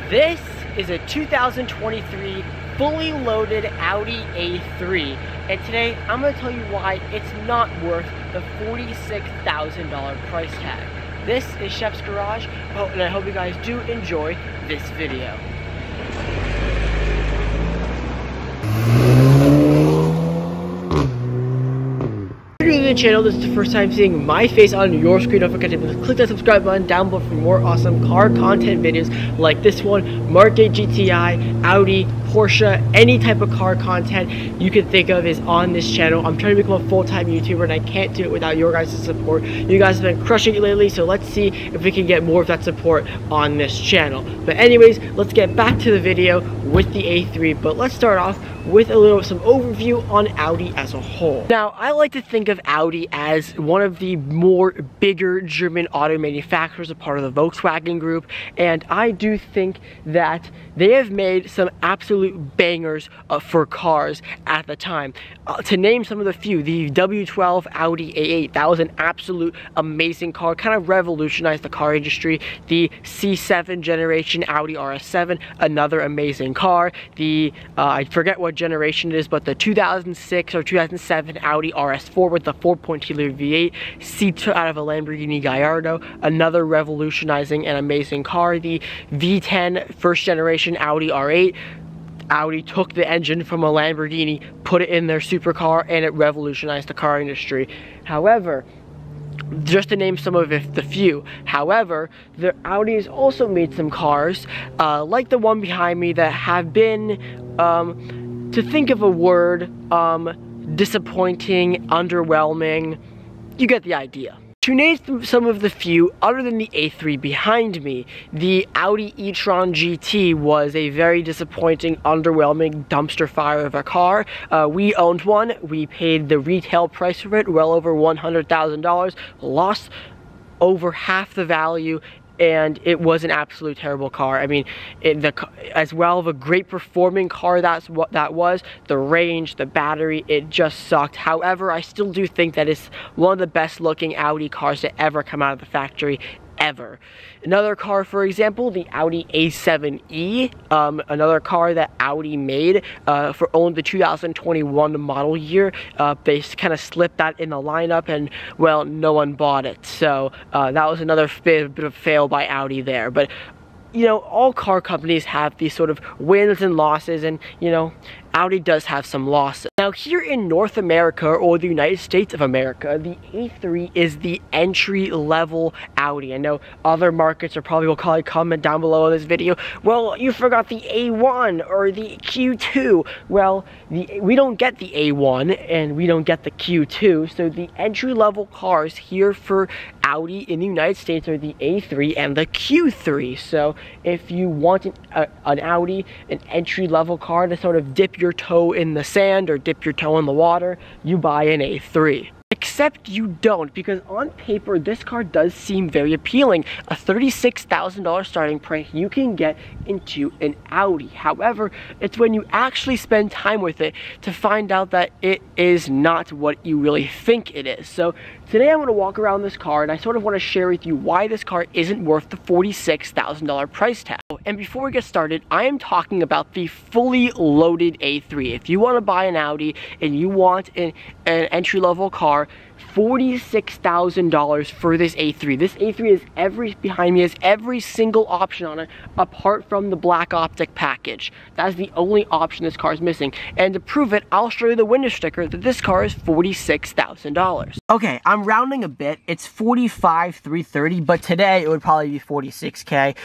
This is a 2023 fully loaded Audi A3, and today I'm going to tell you why it's not worth the $46,000 price tag. This is Chef's Garage, and I hope you guys do enjoy this video. If you're new to the channel, this is the first time seeing my face on your screen, don't forget to click that subscribe button down below for more awesome car content videos like this one, Market GTI, Audi, Porsche, any type of car content you can think of is on this channel. I'm trying to become a full-time YouTuber and I can't do it without your guys' support. You guys have been crushing it lately, so let's see if we can get more of that support on this channel. But anyways, let's get back to the video with the A3, but let's start off with some overview on Audi as a whole. Now, I like to think of Audi as one of the more bigger German auto manufacturers, a part of the Volkswagen group, and I do think that they have made some absolute bangers for cars at the time. To name some of the few, the W12 Audi A8, that was an absolute amazing car, kind of revolutionized the car industry. The C7 generation Audi RS7, another amazing car. The, I forget what generation it is, but the 2006 or 2007 Audi RS4 with the 4.2 liter V8, seats out of a Lamborghini Gallardo, another revolutionizing and amazing car. The V10 first generation Audi R8, Audi took the engine from a Lamborghini, put it in their supercar, and it revolutionized the car industry. However, just to name some of the few, however, the Audi has also made some cars, like the one behind me, that have been, to think of a word, disappointing, underwhelming. You get the idea. To name some of the few, other than the A3 behind me, the Audi e-tron GT was a very disappointing, underwhelming dumpster fire of a car. We owned one. We paid the retail price for it, well over $100,000, lost over half the value, and it was an absolute terrible car. I mean, as well of a great performing car that was, the range, the battery, it just sucked. However, I still do think that it's one of the best looking Audi cars to ever come out of the factory, ever. Another car, for example, the Audi A7e, another car that Audi made for only the 2021 model year. They kind of slipped that in the lineup, and well, no one bought it. So that was another bit of fail by Audi there. But you know, all car companies have these sort of wins and losses, and you know, Audi does have some losses. Now, here in North America, or the United States of America, the A3 is the entry-level Audi. I know other markets will probably comment down below in this video, well, you forgot the A1 or the Q2. Well, we don't get the A1 and we don't get the Q2, so the entry-level cars here for Audi in the United States are the A3 and the Q3. So if you want an Audi, an entry-level car to sort of dip your toe in the sand or dip your toe in the water, you buy an A3. Except you don't, because on paper this car does seem very appealing. A $36,000 starting price, you can get into an Audi. However, it's when you actually spend time with it to find out that it is not what you really think it is. So today I'm going to walk around this car and I sort of want to share with you why this car isn't worth the $46,000 price tag. And before we get started, I am talking about the fully loaded A3. If you want to buy an Audi and you want an entry-level car, $46,000 for this A3. This A3 is behind me has every single option on it apart from the black optic package. That's the only option this car is missing. And to prove it, I'll show you the window sticker that this car is $46,000. Okay, I'm rounding a bit. It's $45,330, but today it would probably be $46K.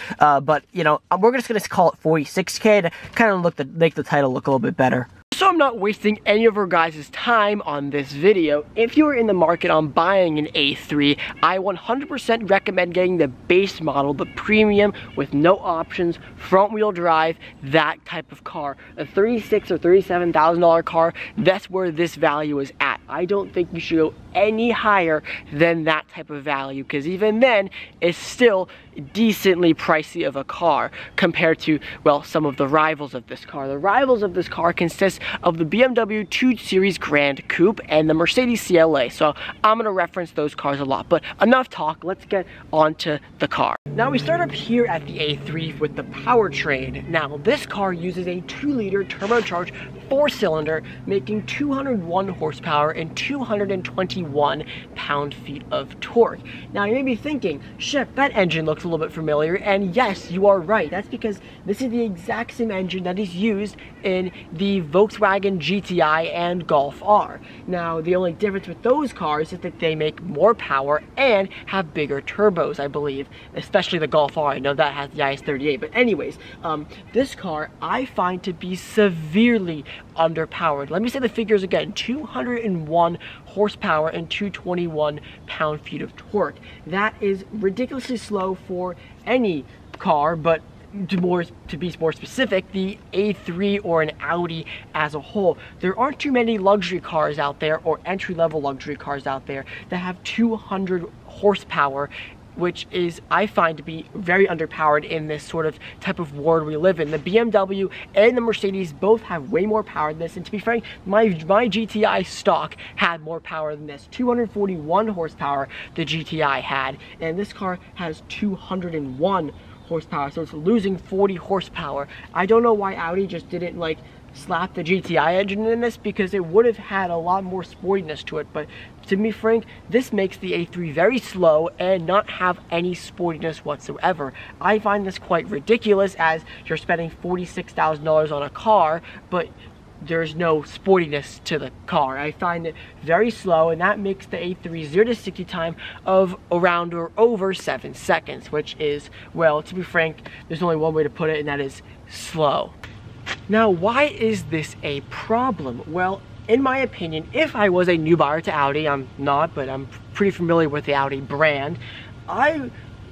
But you know, we're just gonna call it $46K to kind of make the title look a little bit better. So I'm not wasting any of our guys' time on this video. If you're in the market on buying an A3, I 100% recommend getting the base model, the premium with no options, front wheel drive, that type of car. A $36,000 or $37,000 car, that's where this value is at. I don't think you should go any higher than that type of value, because even then, it's still decently pricey of a car compared to, well, some of the rivals of this car. The rivals of this car consist of the BMW 2 Series Grand Coupe and the Mercedes CLA, so I'm going to reference those cars a lot. But enough talk, let's get on to the car. Now we start up here at the A3 with the powertrain. Now this car uses a 2-liter turbocharged 4-cylinder, making 201 horsepower and 221 pound-feet of torque. Now you may be thinking, Shep, that engine looks a little bit familiar, and yes, you are right. That's because this is the exact same engine that is used in the Volkswagen GTI and Golf R. Now the only difference with those cars is that they make more power and have bigger turbos, I believe, especially the Golf R. I know that has the IS38, but anyways, this car I find to be severely underpowered. Let me say the figures again: 201 horsepower and 221 pound-feet of torque. That is ridiculously slow for any car, but to be more specific, the A3 or an Audi as a whole. There aren't too many luxury cars out there, or entry-level luxury cars out there, that have 200 horsepower, which is, I find, to be very underpowered in this sort of type of world we live in. The BMW and the Mercedes both have way more power than this, and to be frank, my GTI stock had more power than this. 241 horsepower the GTI had, and this car has 201 horsepower, so it's losing 40 horsepower. I don't know why Audi just didn't like slap the GTI engine in this, because it would have had a lot more sportiness to it. But to be frank, this makes the A3 very slow and not have any sportiness whatsoever. I find this quite ridiculous, as you're spending $46,000 on a car, but there's no sportiness to the car. I find it very slow, and that makes the A3 0 to 60 time of around or over 7 seconds, which is, well, to be frank, there's only one way to put it, and that is slow. Now, why is this a problem? Well, in my opinion, if I was a new buyer to Audi, I'm not, but I'm pretty familiar with the Audi brand, I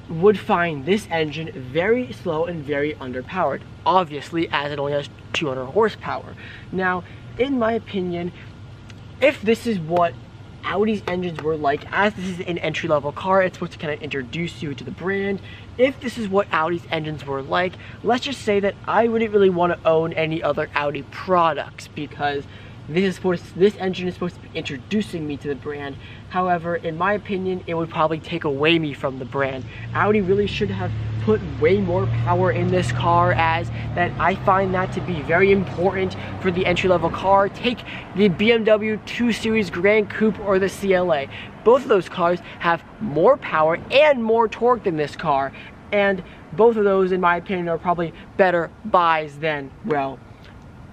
would find this engine very slow and very underpowered, obviously, as it only has 200 horsepower. Now, in my opinion, if this is what Audi's engines were like, as this is an entry-level car, it's supposed to kind of introduce you to the brand. If this is what Audi's engines were like, let's just say that I wouldn't really want to own any other Audi products, because this engine is supposed to be introducing me to the brand. However, in my opinion, it would probably take away me from the brand. Audi really should have put way more power in this car, as that I find that to be very important for the entry-level car. Take the BMW 2 Series Grand Coupe or the CLA. Both of those cars have more power and more torque than this car, and both of those, in my opinion, are probably better buys than, well,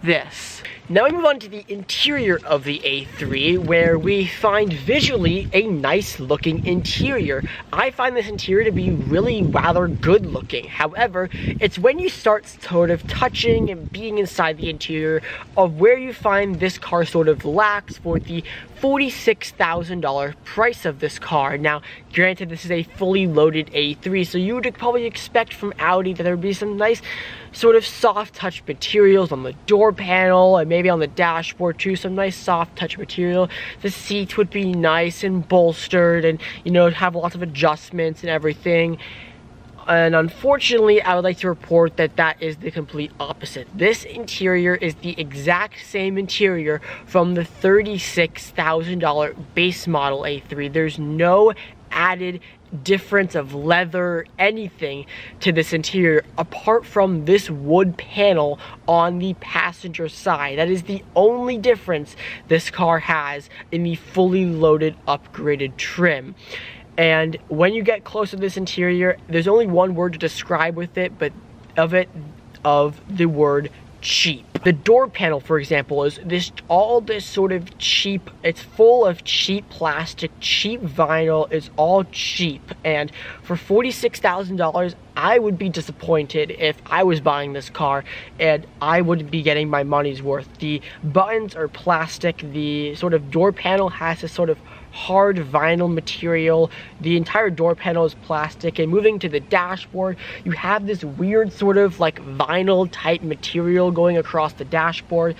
this. Now we move on to the interior of the A3, where we find visually a nice looking interior. I find this interior to be really rather good looking. However, it's when you start sort of touching and being inside the interior of where you find this car sort of lacks for the $46,000 price of this car. Now, granted, this is a fully loaded A3, so you would probably expect from Audi that there would be some nice sort of soft touch materials on the door panel and maybe on the dashboard too, some nice soft touch material. The seats would be nice and bolstered, and, you know, have lots of adjustments and everything. And unfortunately, I would like to report that that is the complete opposite. This interior is the exact same interior from the $36,000 base model A3. There's no added difference of leather, anything to this interior apart from this wood panel on the passenger side. That is the only difference this car has in the fully loaded upgraded trim. And when you get close to this interior, there's only one word to describe with it, but of the word cheap. The door panel, for example, is all this sort of cheap, it's full of cheap plastic, cheap vinyl, it's all cheap. And for $46,000, I would be disappointed if I was buying this car and I wouldn't be getting my money's worth. The buttons are plastic, the sort of door panel has this sort of hard vinyl material, the entire door panel is plastic, and moving to the dashboard, you have this weird sort of like vinyl type material going across the dashboard.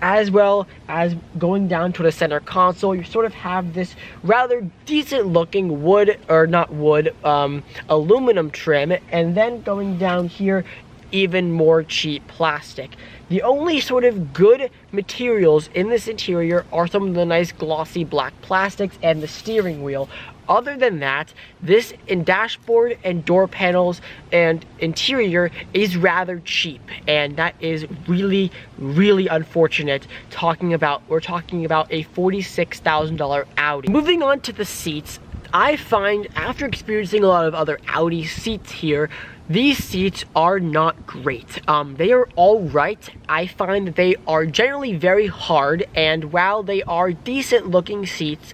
as well as going down to the center console, you sort of have this rather decent looking wood, or not wood, aluminum trim, and then going down here, even more cheap plastic. The only sort of good materials in this interior are some of the nice glossy black plastics and the steering wheel. Other than that, this in dashboard and door panels and interior is rather cheap, and that is really, really unfortunate. We're talking about a $46,000 Audi. Moving on to the seats, I find after experiencing a lot of other Audi seats here, these seats are not great. They are all right. I find that they are generally very hard, and while they are decent looking seats,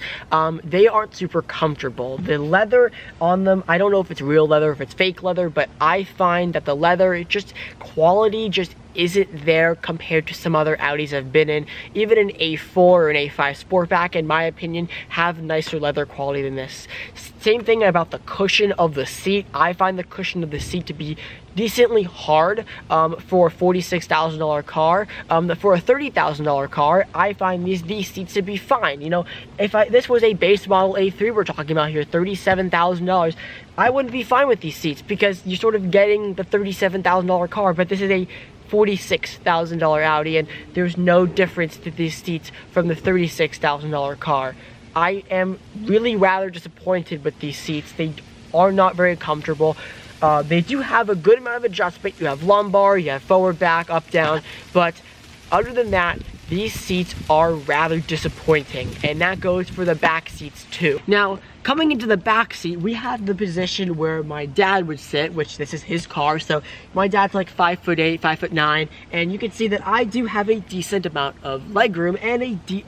they aren't super comfortable. The leather on them, I don't know if it's real leather, if it's fake leather, but I find that the leather, quality just isn't there compared to some other Audis I've been in. Even an A4 or an A5 Sportback, in my opinion, have nicer leather quality than this. Same thing about the cushion of the seat. I find the cushion of the seat to be decently hard for a $46,000 car. For a $30,000 car, I find these seats to be fine. You know, if this was a base model A3 we're talking about here, $37,000, I wouldn't be fine with these seats because you're sort of getting the $37,000 car, but this is a $46,000 Audi, and there's no difference to these seats from the $36,000 car. I am really rather disappointed with these seats. They are not very comfortable. They do have a good amount of adjustment. You have lumbar, you have forward, back, up, down, but other than that, these seats are rather disappointing, and that goes for the back seats too. Now, coming into the back seat, we have the position where my dad would sit, which this is his car. So my dad's like 5'8", 5'9", and you can see that I do have a decent amount of legroom and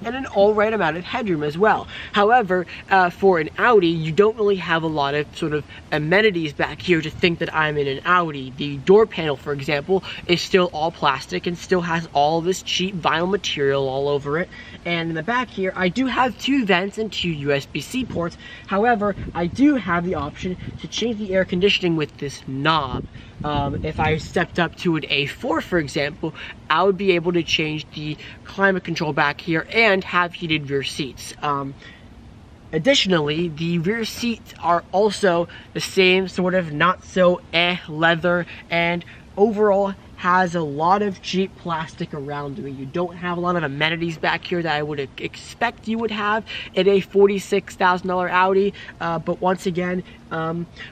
an alright amount of headroom as well. However, for an Audi, you don't really have a lot of sort of amenities back here to think that I'm in an Audi. The door panel, for example, is still all plastic and still has all this cheap vinyl material all over it. And in the back here, I do have 2 vents and 2 USB-C ports. However, I do have the option to change the air conditioning with this knob. If I stepped up to an A4, for example, I would be able to change the climate control back here and have heated rear seats. Additionally, the rear seats are also the same sort of not so leather, and overall has a lot of cheap plastic around me. You don't have a lot of amenities back here that I would expect you would have in a $46,000 Audi, but once again,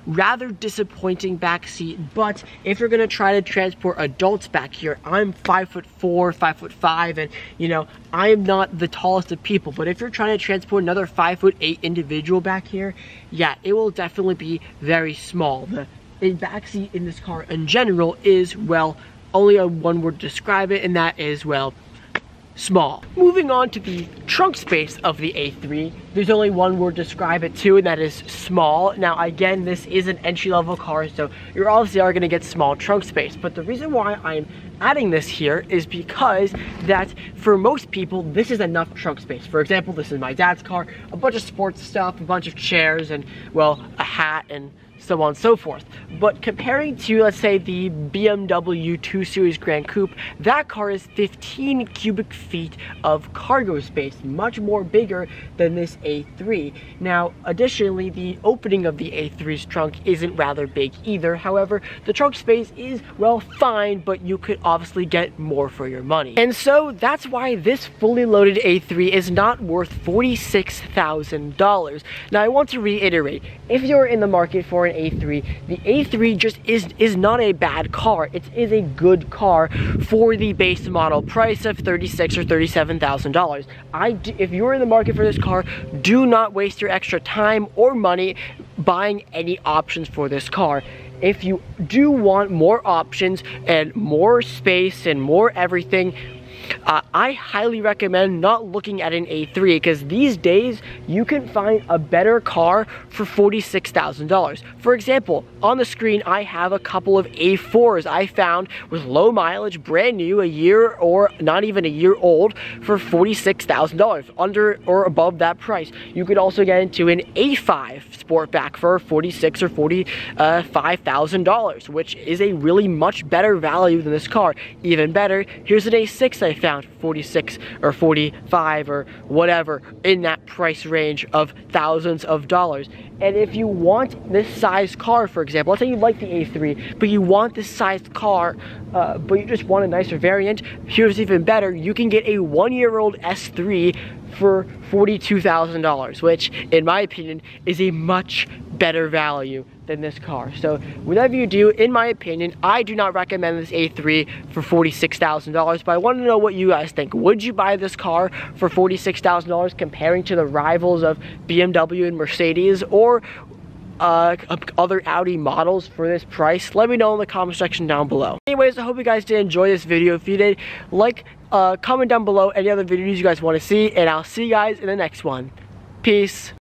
rather disappointing back seat. But if you're gonna try to transport adults back here, I'm 5'4", 5'5", and you know, I am not the tallest of people, but if you're trying to transport another 5'8" individual back here, yeah, it will definitely be very small. The back seat in this car in general is, well, only one word to describe it, and that is, well, small. Moving on to the trunk space of the A3, there's only one word to describe it too, and that is small. Now again, this is an entry-level car, so you obviously are going to get small trunk space, but the reason why I'm adding this here is because that for most people, this is enough trunk space. For example, this is my dad's car, a bunch of sports stuff, a bunch of chairs, and, well, a hat, and so on and so forth. But comparing to, let's say, the BMW 2 Series Grand Coupe, that car is 15 cubic feet of cargo space, much more bigger than this A3. Now, additionally, the opening of the A3's trunk isn't rather big either. However, the trunk space is, well, fine, but you could obviously get more for your money. And so that's why this fully loaded A3 is not worth $46,000. Now, I want to reiterate, if you're in the market for an A3, the A3 just is not a bad car. It is a good car for the base model price of $36,000 or $37,000. If you're in the market for this car, do not waste your extra time or money buying any options for this car. If you do want more options and more space and more everything, I highly recommend not looking at an A3, because these days you can find a better car for $46,000. For example, on the screen I have a couple of A4s I found with low mileage, brand new, a year or not even a year old, for $46,000, under or above that price. You could also get into an A5 Sportback for $46,000 or $45,000, which is a really much better value than this car. Even better, here's an A6 I found found 46 or 45 or whatever in that price range of thousands of dollars. And if you want this size car, for example, let's say you like the A3, but you want this sized car, but you just want a nicer variant, here's even better. You can get a 1-year-old S3 for $42,000, which in my opinion is a much better value than this car. So whatever you do, in my opinion, I do not recommend this A3 for $46,000, but I want to know what you guys think. Would you buy this car for $46,000 comparing to the rivals of BMW and Mercedes, or other Audi models for this price? Let me know in the comment section down below. Anyways, I hope you guys did enjoy this video. If you did, like, comment down below any other videos you guys want to see, and I'll see you guys in the next one. Peace.